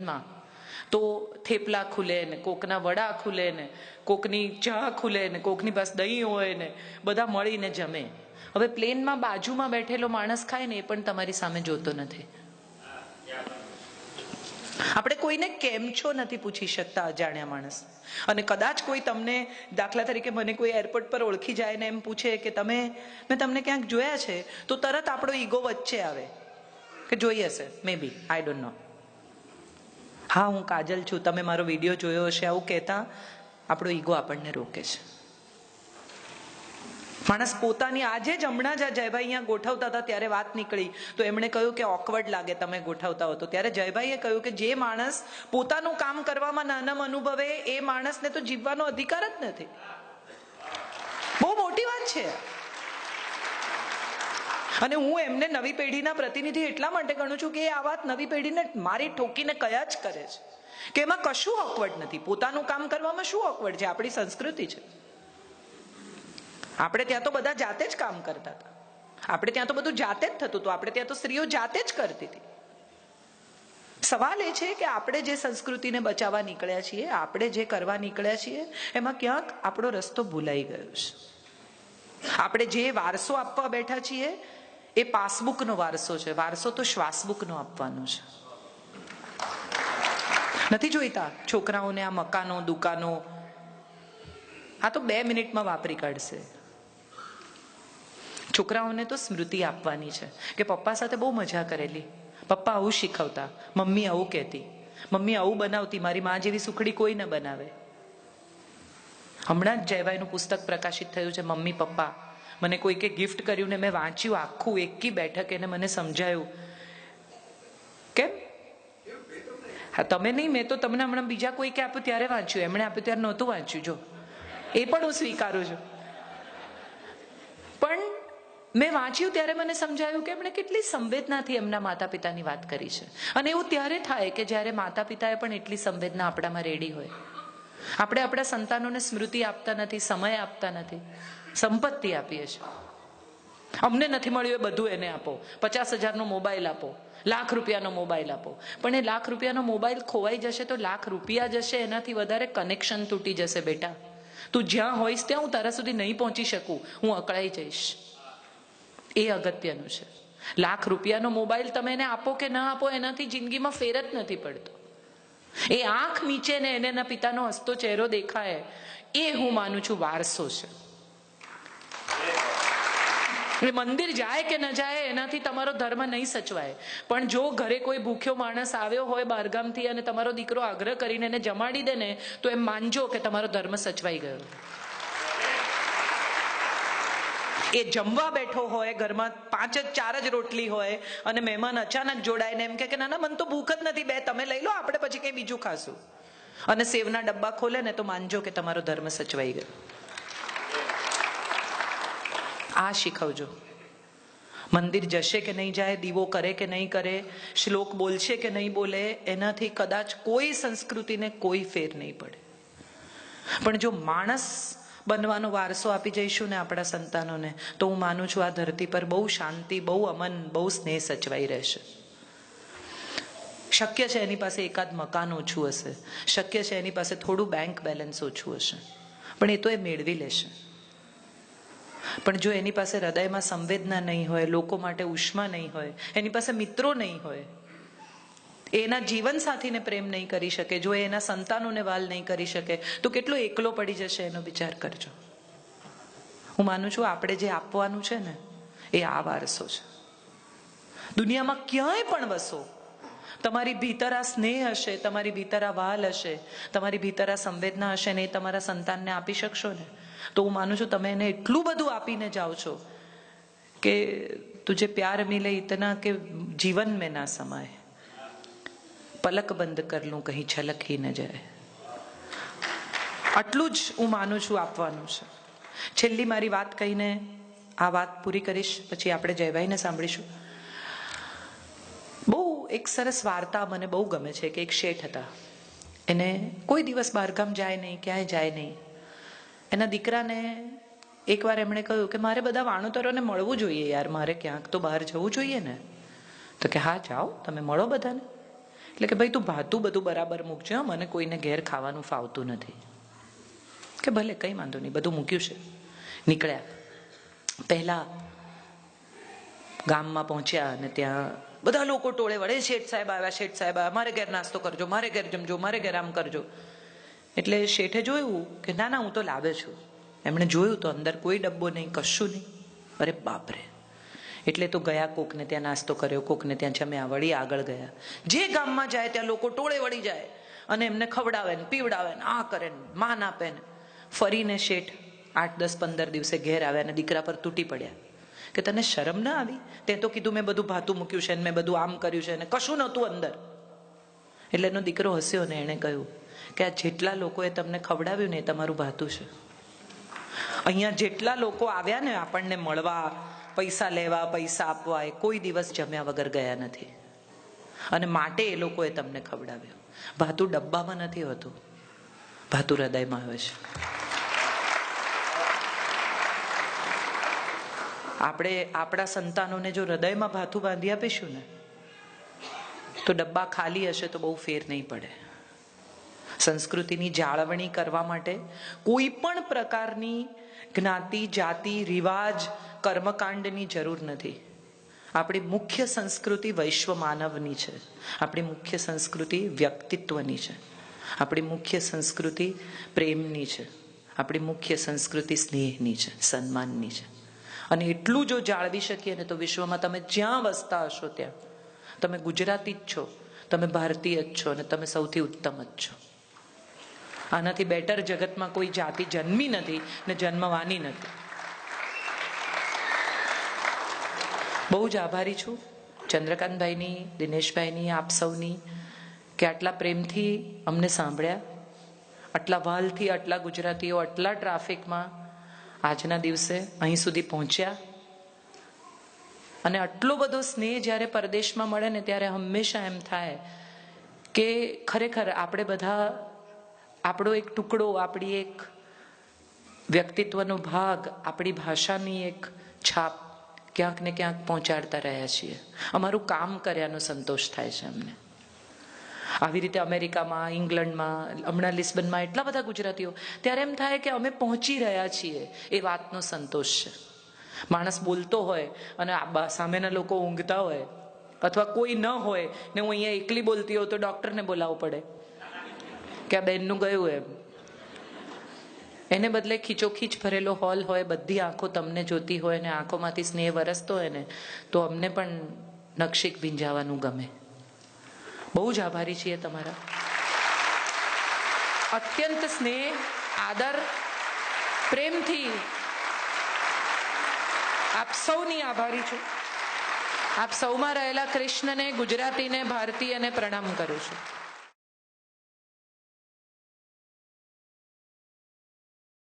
માં તો થેપલા ખુલે ને, કોકના વડા ખુલે ને, કોકની ચા ખુલે ને, કોકની પાસે દહીં હોય ને, બધા મળીને જમે. હવે પ્લેનમાં બાજુમાં બેઠેલો માણસ ખાય ને એ પણ તમારી સામે જોતો નથી. આપણે કોઈને કેમ છો નથી પૂછી શકતા અજાણ્યા માણસ. અને કદાચ કોઈ તમને, દાખલા તરીકે મને કોઈ એરપોર્ટ પર ઓળખી જાય ને એમ પૂછે કે મેં તમને ક્યાંક જોયા છે, તો તરત આપણો ઈગો વચ્ચે આવે કે જોઈ હશે, મે બી, આઈ ડોન્ટ નો. હા, હું કાજલ છું, તમે મારો વિડીયો જોયો હશે, આવું કહેતા આપણો ઈગો આપણને રોકે છે. માણસ પોતાની, આજે જ હમણાં જ જયભાઈ અહીંયા ગોઠવતા હતા ત્યારે વાત નીકળી તો એમણે કહ્યું કે ઓકવર્ડ લાગે તમે ગોઠવતા હો તો. ત્યારે જયભાઈએ કહ્યું કે જે માણસ પોતાનું કામ કરવામાં નાનમ અનુભવે એ માણસને તો જીવવાનો અધિકાર જ નથી. બહુ મોટી વાત છે. અને હું એમને નવી પેઢીના પ્રતિનિધિ એટલા માટે ગણું છું કે આ વાત નવી પેઢીને મારી ઠોકીને કયા જ કરે છે કે એમાં કશું ઓકવર્ડ નથી. પોતાનું કામ કરવામાં શું ઓકવર્ડ છે? આપણી સંસ્કૃતિ છે. આપણે ત્યાં તો બધા જાતે જ કામ કરતા હતા. આપણે ત્યાં તો બધું જાતે જ થતું હતું. આપણે ત્યાં તો સ્ત્રીઓ જાતે જ કરતી હતી. સવાલ એ છે કે આપણે જે સંસ્કૃતિને બચાવવા નીકળ્યા છીએ, આપણે જે કરવા નીકળ્યા છીએ, એમાં ક્યાંક આપણો રસ્તો ભૂલાઈ ગયો છે. આપણે જે વારસો આપવા બેઠા છીએ એ પાસબુકનો વારસો છે. વારસો તો શ્વાસબુકનો આપવાનો છે. નથી જોઈતા છોકરાઓને આ મકાનો, દુકાનો, આ તો 2 મિનિટમાં વાપરી કાઢશે. છોકરાઓને તો સ્મૃતિ આપવાની છે કે પપ્પા સાથે બહુ મજા કરેલી, પપ્પા આવું શીખવતા, મમ્મી આવું કહેતી, મમ્મી આવું બનાવતી, મારી મા જેવી સુખડી કોઈ ન બનાવે. હમણાં જ જયભાઈનું પુસ્તક પ્રકાશિત થયું છે, મમ્મી પપ્પા. મને કોઈકે ગિફ્ટ કર્યું ને મેં વાંચ્યું આખું, એકી બેઠક, એને મને સમજાયું. કેમ? હા, તમે નહીં, મેં તો તમને હમણાં બીજા કોઈકે આપ્યું ત્યારે વાંચ્યું, એમણે આપ્યું ત્યારે નહોતું વાંચ્યું. જો, એ પણ હું સ્વીકારું છું. પણ મેં વાંચ્યું ત્યારે મને સમજાયું કે એમણે કેટલી સંવેદનાથી એમના માતા પિતાની વાત કરી છે. અને એવું ત્યારે થાય કે જ્યારે માતા પિતાએ પણ એટલી સંવેદના આપણામાં રેડી હોય. આપણે આપણા સંતાનોને સ્મૃતિ આપતા નથી, સમય આપતા નથી, સંપત્તિ આપીએ છીએ. અમને નથી મળ્યું એ બધું એને આપો, 50,000નો મોબાઈલ આપો, ₹1,00,000નો મોબાઈલ આપો. પણ એ ₹1,00,000નો મોબાઈલ ખોવાઈ જશે તો ₹1,00,000 જશે, એનાથી વધારે કનેક્શન તૂટી જશે. બેટા, તું જ્યાં હોઈશ ત્યાં હું તારા સુધી નહીં પહોંચી શકું, હું અકળાઈ જઈશ. એ અગત્યનું છે. ₹1,00,000નો મોબાઈલ તમે એને આપો કે ના આપો, એનાથી જિંદગીમાં ફેર જ નથી પડતો. એ આંખ નીચે ને એને એના પિતાનો હસતો ચહેરો દેખાય, એ હું માનું છું વારસો છે. એ મંદિર જાય કે ન જાય એનાથી તમારો ધર્મ નહીં સચવાય. પણ જો ઘરે કોઈ ભૂખ્યો માણસ આવ્યો હોય બહારગામથી અને તમારો દીકરો આગ્રહ કરીને એને જમાડી દે ને, તો એમ માનજો કે તમારો ધર્મ સચવાઈ ગયો. એ જમવા બેઠો હોય, ઘરમાં 4 જ રોટલી હોય અને મહેમાન અચાનક જોડાઈને એમ કે ના ના, મને તો ભૂખ જ નથી, 2 તમે લઈ લો, આપણે પછી કંઈ બીજું ખાશું, અને સેવના ડબ્બા ખોલે ને, તો માનજો કે તમારો ધર્મ સચવાઈ ગયો. આ શીખવજો. મંદિર જશે કે નહીં જાય, દીવો કરે કે નહીં કરે, શ્લોક બોલશે કે નહીં બોલે, એનાથી કદાચ કોઈ સંસ્કૃતિને કોઈ ફેર નહીં પડે. પણ જો માણસ બનવાનો વારસો આપી જઈશું ને આપણા સંતાનોને, તો હું માનું છું આ ધરતી પર બહુ શાંતિ, બહુ અમન, બહુ સ્નેહ સચવાઈ રહેશે. શક્ય છે એની પાસે એકાદ મકાન ઓછું હશે, શક્ય છે એની પાસે થોડું બેંક બેલેન્સ ઓછું હશે, પણ એ તો એ મેળવી લેશે. પણ જો એની પાસે હૃદયમાં સંવેદના નહીં હોય, લોકો માટે ઉષ્મા નહીં હોય, એની પાસે મિત્રો નહીં હોય, એના જીવન સાથીને પ્રેમ નહીં કરી શકે, જો એના સંતાનોને વાલ નહીં કરી શકે, તો કેટલો એકલો પડી જશે એનો વિચાર કરજો. હું માનું છું આપણે જે આપવાનું છે ને એ આ વારસો છે. દુનિયામાં ક્યાંય પણ વસો, તમારી ભીતર આ સ્નેહ હશે, તમારી ભીતર આ વાલ હશે, તમારી ભીતર આ સંવેદના હશે ને એ તમારા સંતાનને આપી શકશો ને, તો હું માનું છું તમે એને એટલું બધું આપીને જાઓ છો કે તુજે પ્યાર મિલે ઇતના કે જીવન મેં ના સમાય, પલક બંધ કર લૂં કहीं છલક હી ન જાય. આટલું જ હું માનું છું આપવાનું છે. છેલ્લી મારી વાત કહીને આ વાત પૂરી કરીશ, પછી આપણે જયભાઈને સાંભળીશું. બહુ એક સરસ વાર્તા મને બહુ ગમે છે કે એક શેઠ હતા, એને કોઈ દિવસ બહારગામ જાય નહીં, ક્યાંય જાય નહીં. એના દીકરાને એકવાર એમણે કહ્યું કે મારે બધા વાણોતરોને મળવું જોઈએ યાર, મારે ક્યાંક તો બહાર જવું જોઈએ ને. તો કે હા જાઓ, તમે મળો બધાને. એટલે કે ભાઈ તું ભાતું બધું બરાબર મૂકજે, મને કોઈને ઘેર ખાવાનું ફાવતું નથી. કે ભલે કંઈ વાંધો નહીં, બધું મૂક્યું છે. નીકળ્યા. પહેલા ગામમાં પહોંચ્યા અને ત્યાં બધા લોકો ટોળે વળે, શેઠ સાહેબ આવ્યા, શેઠ સાહેબ આવ્યા, મારે ઘેર નાસ્તો કરજો, મારે ઘેર જમજો, મારે ઘેર આમ કરજો. એટલે શેઠે જોયું કે ના ના હું તો લાવે છું. એમણે જોયું તો અંદર કોઈ ડબ્બો નહીં, કશું નહીં. અરે બાપરે! એટલે તો ગયા, કોકને ત્યાં નાસ્તો કર્યો, કોકને ત્યાં જમ્યા, વળી આગળ ગયા. જે ગામમાં જાય ત્યાં લોકો ટોળે વળી જાય અને એમને ખવડાવે ને પીવડાવે ને આ કરે ને માન આપે ને. ફરીને શેઠ 8, 10, 15 દિવસે ઘેર આવ્યા અને દીકરા પર તૂટી પડ્યા કે તને શરમ ના આવી? તે તો કીધું મેં બધું ભાતું મૂક્યું છે ને મેં બધું આમ કર્યું છે ને કશું નહોતું અંદર. એટલે એનો દીકરો હસ્યો ને એણે કહ્યું કે આ જેટલા લોકોએ તમને ખવડાવ્યું ને એ તમારું ભાતું છે. અહીંયા જેટલા લોકો આવ્યા ને આપણને મળવા, પૈસા લેવા, પૈસા આપવા, એ કોઈ દિવસ જમ્યા વગર ગયા નથી. અને માટે એ લોકોએ તમને ખવડાવ્યું. ભાતું ડબ્બામાં નથી હોતું, ભાતું હૃદયમાં હોય છે. આપણે આપણા સંતાનોને જો હૃદયમાં ભાથું બાંધી આપીશું ને તો ડબ્બા ખાલી હશે તો બહુ ફેર નહીં પડે. સંસ્કૃતિની જાળવણી કરવા માટે કોઈ પણ પ્રકારની જ્ઞાતિ, જાતિ, રિવાજ, કર્મકાંડની જરૂર નથી. આપણી મુખ્ય સંસ્કૃતિ વૈશ્વ માનવની છે. આપણી મુખ્ય સંસ્કૃતિ વ્યક્તિત્વની છે. આપણી મુખ્ય સંસ્કૃતિ પ્રેમની છે. આપણી મુખ્ય સંસ્કૃતિ સ્નેહની છે, સન્માનની છે. અને એટલું જો જાળવી શકીએ ને તો વિશ્વમાં તમે જ્યાં વસતા હશો ત્યાં તમે ગુજરાતી જ છો, તમે ભારતીય જ છો અને તમે સૌથી ઉત્તમ જ છો. આનાથી બેટર જગતમાં કોઈ જાતિ જન્મી નથી ને જન્મવાની નથી. બહુ જ આભારી છું ચંદ્રકાંતભાઈની, દિનેશભાઈની, આપ સૌની કે આટલા પ્રેમથી અમને સાંભળ્યા, આટલા વાલથી આટલા ગુજરાતીઓ આટલા ટ્રાફિકમાં આજના દિવસે અહીં સુધી પહોંચ્યા. અને આટલો બધો સ્નેહ જ્યારે પરદેશમાં મળે ને ત્યારે હંમેશા એમ થાય કે ખરેખર આપણે બધા આપણો એક ટુકડો, આપણી એક વ્યક્તિત્વનો ભાગ, આપણી ભાષાની એક છાપ ક્યાંક ને ક્યાંક પહોંચાડતા રહ્યા છીએ. અમારું કામ કર્યાનો સંતોષ થાય છે અમને. આવી રીતે અમેરિકામાં, ઇંગ્લેન્ડમાં, હમણાં લિસ્બનમાં એટલા બધા ગુજરાતીઓ, ત્યારે એમ થાય કે અમે પહોંચી રહ્યા છીએ એ વાતનો સંતોષ છે. માણસ બોલતો હોય અને સામેના લોકો ઊંઘતા હોય અથવા કોઈ ન હોય ને હું અહીંયા એકલી બોલતી હોઉં તો ડૉક્ટરને બોલાવવું પડે કે આ બેનનું ગયું એમ. એને બદલે ખીચોખીચ ભરેલો હોલ હોય, બધી આંખો તમને જોતી હોય ને આંખોમાંથી સ્નેહ વરસતો હોય ને તો અમને પણ નકશીક ભીંજાવાનું ગમે. બહુ જ આભારી છીએ તમારા. અત્યંત સ્નેહ, આદર, પ્રેમથી આપ સૌની આભારી છું. આપ સૌમાં રહેલા કૃષ્ણને, ગુજરાતીને, ભારતીયને પ્રણામ કરું છું.